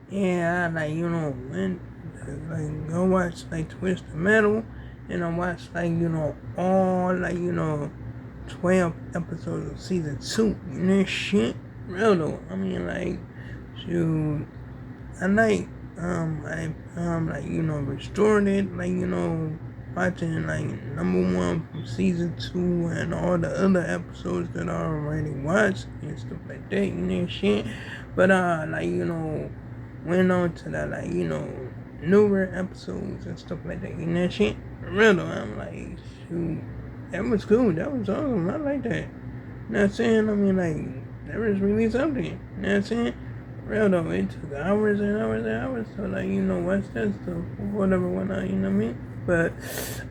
Yeah, I like, went like go watch like Twisted Metal, and I watched like, all like, 12 episodes of season 2. Shit, real though. I mean, like, shoot, I like, like, restored it, like, watching like number 1 from season 2 and all the other episodes that I already watched and stuff like that, shit. But, like, went on to the, like, newer episodes and stuff like that, shit. For real though, I'm like, shoot, that was cool, that was awesome, I like that. You know what I'm saying? I mean, like, that was really something. You know what I'm saying? Real though, it took hours and hours and hours to, like, watch that stuff or whatever, whatnot, you know what I mean? But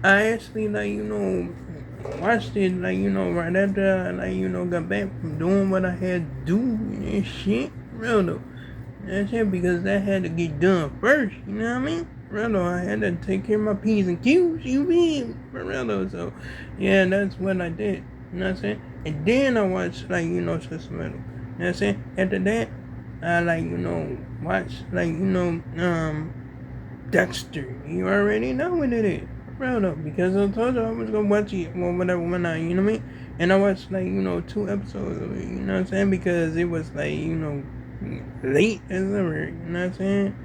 I actually, like, watched it, like, right after I, like, got back from doing what I had to do and shit. Real though. That's it, because that had to get done first, you know what I mean? For real though, I had to take care of my P's and Q's, you mean? For real though, so yeah, that's what I did. You know what I'm saying? And then I watched, like, System Metal. You know what I'm saying? After that, I, like, watched, like, Dexter. You already know what it is. For real though, because I told you I was gonna watch it or whatever when I, you know what I mean? And I watched, like, 2 episodes of it, you know what I'm saying? Because it was, like, late as ever, you know what I'm saying?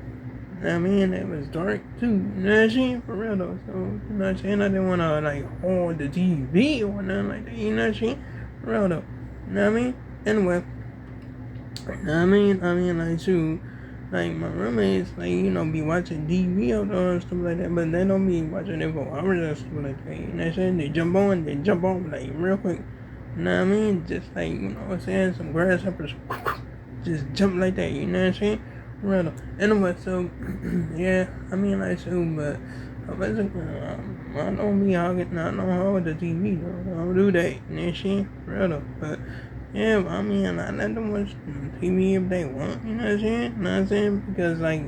I mean, it was dark too, you know what I'm saying? For real though, so, you know what I'm saying? I didn't want to, like, hold the TV or nothing like that, you know what I'm saying? For real though, you know what I mean? Anyway, like, shoot, like, my roommates, like, be watching TV out there and stuff like that, but they don't be watching it for hours and stuff like that, you know what I'm saying? They jump on, like, real quick, you know what I mean? Just like, what I'm saying? Some grasshoppers, just jump like that, you know what I'm saying? Real. Anyway, so, yeah, I mean, like, so, but I wasn't, I don't be hogging, I don't hog the TV, though. I don't do that, you know what I'm saying? Real, but, yeah, I mean, I let them watch TV if they want, you know what I'm saying? You know what I'm saying? Because, like,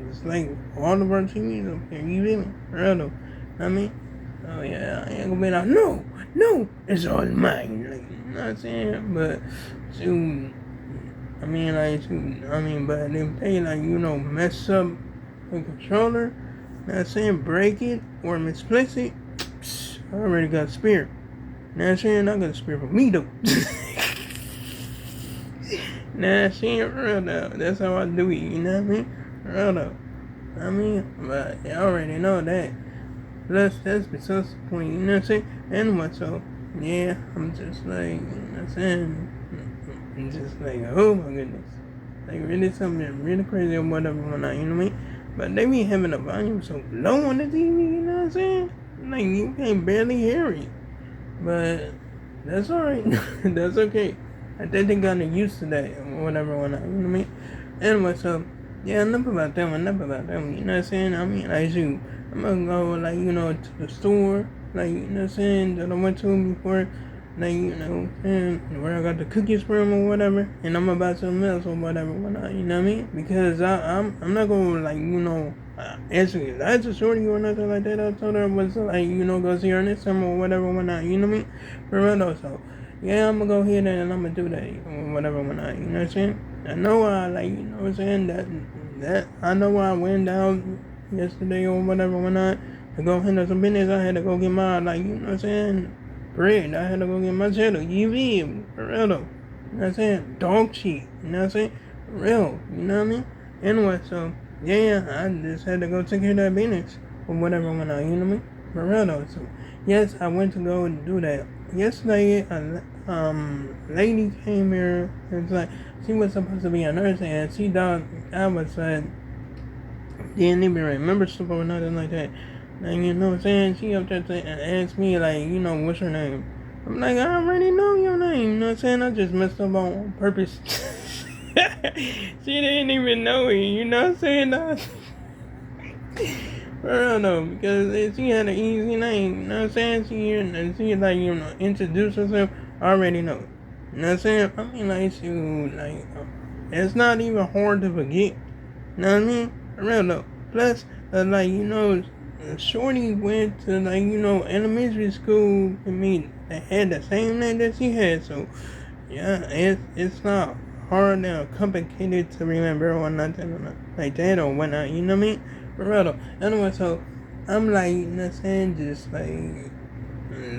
it's like all of our TVs up here, you feel me? Real, I mean, oh yeah, I ain't gonna be like, no, it's all mine, like, you know what I'm saying? But, shoot, I mean, like, shoot, but if they, like, mess up the controller, you know what I'm saying, break it or misplace it, I already got a spear. You know what I'm saying? I got a spear for me, though. Nah, she ain't real though. That's how I do it, you know what I mean? Real though. I mean, but you already know that. Plus, that's besides the point, you know what I'm saying? Anyway, so, yeah, I'm just like, you know what I'm saying? I'm just like, oh my goodness. Like, really something really crazy or whatever, whatnot, you know what I mean? But they be having the volume so low on the TV, you know what I'm saying? Like, you can barely hear it. But that's alright. That's okay. I think they got used to that or whatever, you know what I mean? Anyway, so, yeah, enough about them, you know what I'm saying? I mean, like, shoot, I'm gonna go, like, to the store, like, you know what I'm saying, that I went to before, like, and where I got the cookies from or whatever, and I'm about something else or whatever, whatnot, you know what I mean? Because I'm not gonna, like, answer that's a shorty or nothing like that. I told her I was, like, go see her next time or whatever, whatnot, you know what I mean? For real though, so, yeah, I'm gonna go ahead and I'm gonna do that or whatever, whatnot, you know what I'm saying? I know I, like, you know what I'm saying, that I know I went down yesterday or whatever, whatnot, to go handle some business. I had to go get my, like, you know what I'm saying, bread. I had to go get my cheddar. You feel, for real though. You know what I'm saying? Dog shit. You know what I'm saying? For real. You know what I mean? Anyway, so yeah, I just had to go take care of that business or whatever when I, you know what I mean? For real though. So yes, I went to go and do that. Yesterday, a lady came here. It's like she was supposed to be a nurse, and she thought I was didn't even remember stuff or nothing like that. And you know what I'm saying? She up there and asked me, like, what's her name? I'm like, I already know your name. You know what I'm saying? I just messed up on purpose. She didn't even know it. You know what I'm saying? For real though, because she had an easy name. You know what I'm saying? She like, introduced herself. I already know it. You know what I'm saying? I mean, like, it's not even hard to forget. You know what I mean? For real though. Plus, like, Shorty went to, like, elementary school. I mean, they had the same name that she had, so yeah, it's not hard or complicated to remember or nothing. like that or whatnot, you know what I mean? For real though. Anyway, so I'm like, you know what I'm saying, just like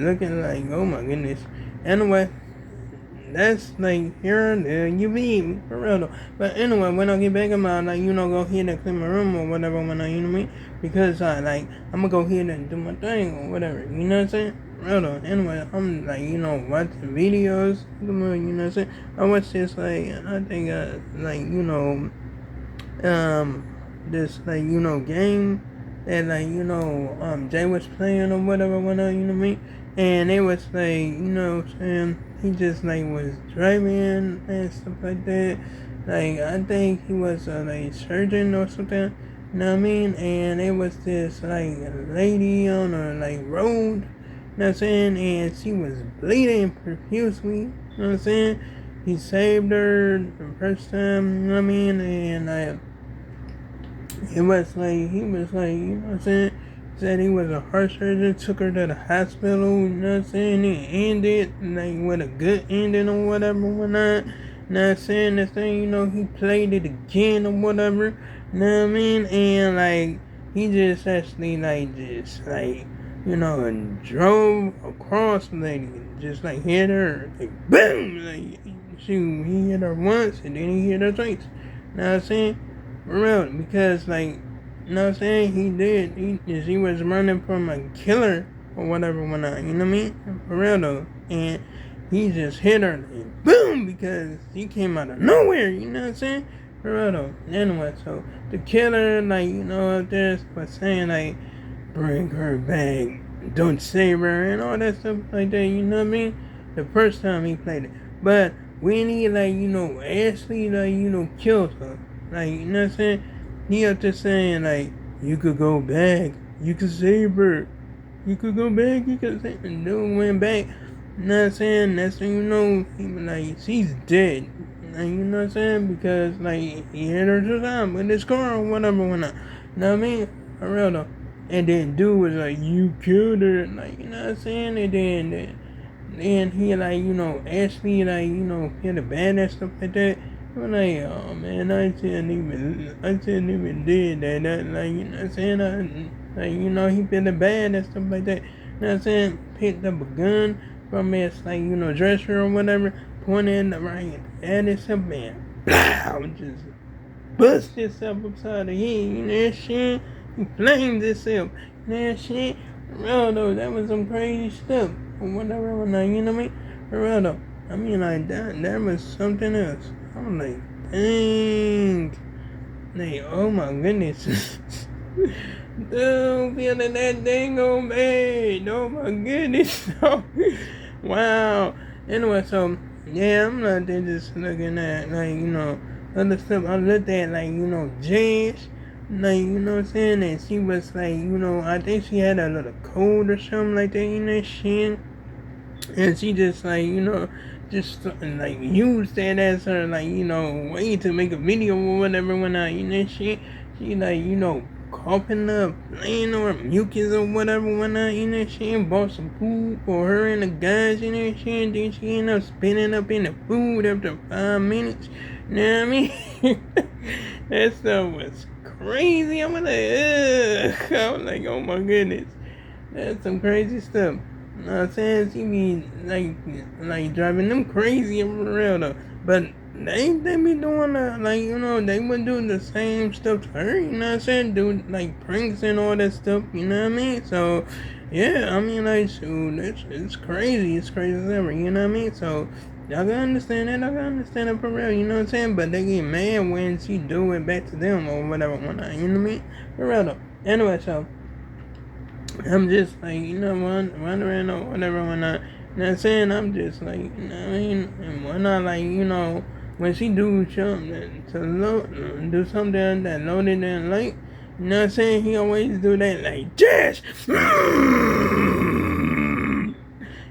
looking like, oh my goodness. Anyway, that's like here and there, you beat me, for real though. But anyway, when I get back in my, like, go ahead and clean my room or whatever, when I, you know what I mean? Because I'm gonna go ahead and do my thing or whatever, you know what I'm saying? Real though. Anyway, I'm like, watching videos, you know what I'm saying? I watched this, like, I think, this, like, game that, like, Jay was playing or whatever, you know what I mean? And it was like, what I'm saying, he just like was driving and stuff like that. Like, I think he was a like surgeon or something, you know what I mean? And it was this like lady on a like road, you know what I'm saying? And she was bleeding profusely, you know what I'm saying? He saved her the first time, you know what I mean? And he was like, you know what I'm saying? Said he was a heart surgeon, took her to the hospital, you know what I'm saying? He ended like with a good ending or whatever, whatnot. You know what I'm saying? This thing, he played it again or whatever. You know what I mean? And like he just actually drove across the lady, just like hit her, like boom, like he hit her once and then he hit her twice. You know what I'm saying? For real, because like, you know what I'm saying? He was running from a killer or whatever whatnot, you know what I mean? For real though. And he just hit her like boom, because he came out of nowhere, you know what I'm saying? For real though. Anyway, so the killer, like, up there was saying like, bring her back, don't save her and all that stuff like that, you know what I mean? The first time he played it. But when he actually killed her, like, you know what I'm saying? He up there saying like, you could go back, you could save her, you could go back, you could save her. And dude went back, you know what I'm saying? That's when he was like, she's dead. Like, you know what I'm saying? Because like he hit her to time with his car or whatever whatnot. You know what I mean? For real though. And then dude was like, you killed her, like, you know what I'm saying? And then he like, actually like, feel the bad and stuff like that. I'm like, oh man, I shouldn't even did that, like, you know what I'm saying? He feel the bad and stuff like that. You know what I'm saying? Picked up a gun from his, like, dresser or whatever, pointed right at himself and blah, just bust himself upside the head, you know that shit? He flamed himself, you know that shit? For real though, that was some crazy stuff, or whatever, you know what I mean? For real though, I mean, like, that was something else. I'm like, dang. Like, oh my goodness. Dude, feeling that dang old bad. Oh my goodness. Wow. Anyway, so, yeah, I'm not there just looking at, like, other stuff. I looked at, like, Jess. Like, you know what I'm saying? And she was like, I think she had a little cold or something like that, shit. And she just, like, just like use that as her like way to make a video or whatever when she like coughing up playing or mucus or whatever when she bought some food for her and the guys she and then she ended up spitting up in the food after 5 minutes, you know what I mean? That stuff was crazy. I was like, oh my goodness, that's some crazy stuff. You know what I'm saying? She be like driving them crazy for real though. But they be doing they would do the same stuff to her, you know what I'm saying? Do like pranks and all that stuff, you know what I mean? So yeah, I mean like shoot, it's crazy, it's crazy as ever, you know what I mean? So y'all can understand it for real, you know what I'm saying? But they get mad when she do it back to them or whatever, you know what I mean? For real though. Anyway, so I'm just like, wondering or whatever when I, you know what I'm saying? I'm just like, you know what I mean? And when I like, when she do something do something that loaded and like, you know what I'm saying? He always do that like, Jess!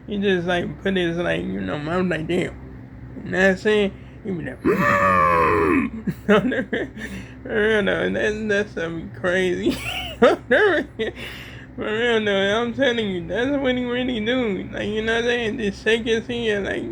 He just like put his like, mouth like that. You know what I'm saying? He be like, for real though, that's something crazy. For real though, I'm telling you, that's what he really do. Like, you know what I'm saying? Just shake his head, like,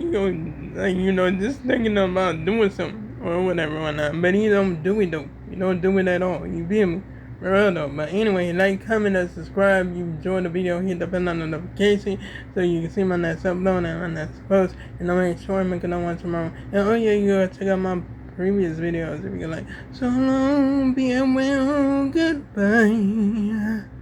just thinking about doing something or whatever, whatnot. But he don't do it though. You don't do it at all. You feel me? For real though. But anyway, like, comment, and subscribe. You enjoyed the video, hit the bell on the notification so you can see my next upload and my next post. And I'll make sure I make another one tomorrow. And oh yeah, you gotta check out my previous videos if you like. So long, be well, goodbye.